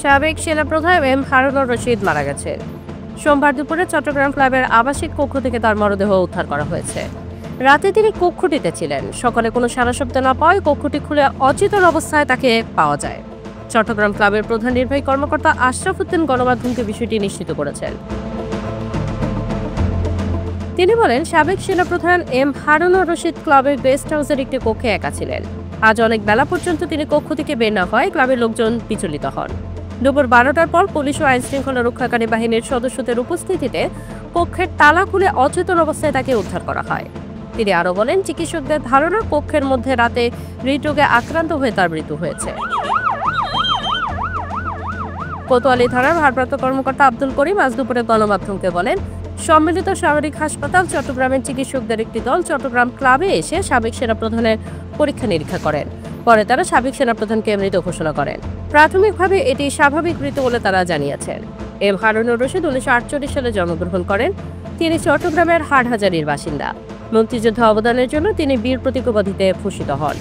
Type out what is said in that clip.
সাবেক সেনাপ্রধান এম হারুনুর রশিদ মারা গেছেন। সোমবার দুপুরে চট্টগ্রাম ক্লাবের আবাসিক কক্ষ থেকে তার মরদেহ উদ্ধার করা হয়েছে। রাতে তিনি কক্ষটিতে ছিলেন। সকালে কোনো সাড়া শব্দ না পাওয়ায় কক্ষটি খুলে অচেতন অবস্থায় তাকে পাওয়া যায়। চট্টগ্রাম ক্লাবের প্রধান নির্বাহী কর্মকর্তা আশরাফ উদ্দিন গণমাধ্যমকে বিষয়টি নিশ্চিত করেছেন। তিনি বলেন, সাবেক সেনাপ্রধান এম হারুনুর রশিদ ক্লাবের গেস্ট হাউসের একটি কক্ষে একা ছিলেন। আজ অনেক বেলা পর্যন্ত তিনি কক্ষ থেকে বের না হয় ক্লাবের লোকজন বিচলিত হন। দুপুর 12টার পর পুলিশ ও আইনশৃঙ্খলা রক্ষাকারী বাহিনীর সদস্যদের উপস্থিতিতে কক্ষের তালা খুলে অচেতন অবস্থায় তাকে উদ্ধার করা হয়। তিনি আরও বলেন, চিকিৎসকদের ধারণা কক্ষের মধ্যে রাতে হৃদরোগে আক্রান্ত হয়ে তার মৃত্যু হয়েছে। কোতোয়ালি থানার ভারপ্রাপ্ত কর্মকর্তা আব্দুল করিম আজ দুপুরে গণমাধ্যমকে বলেন, সম্মিলিত সামরিক হাসপাতাল চট্টগ্রামের চিকিৎসকদের একটি দল চট্টগ্রাম ক্লাবে এসে সাবেক সেনাপ্রধানের পরীক্ষা নিরীক্ষা করেন। পরে তারা সাবেক সেনাপ্রধানকে মৃত ঘোষণা করেন। প্রাথমিকভাবে এটি স্বাভাবিক মৃত্যু বলে তারা জানিয়েছেন। এম হারুনুর রশিদ 1948 সালে জন্মগ্রহণ করেন। তিনি চট্টগ্রামের হাটহাজারীর বাসিন্দা। মুক্তিযুদ্ধে অবদানের জন্য তিনি বীর প্রতীক উপাধিতে ভূষিত হন।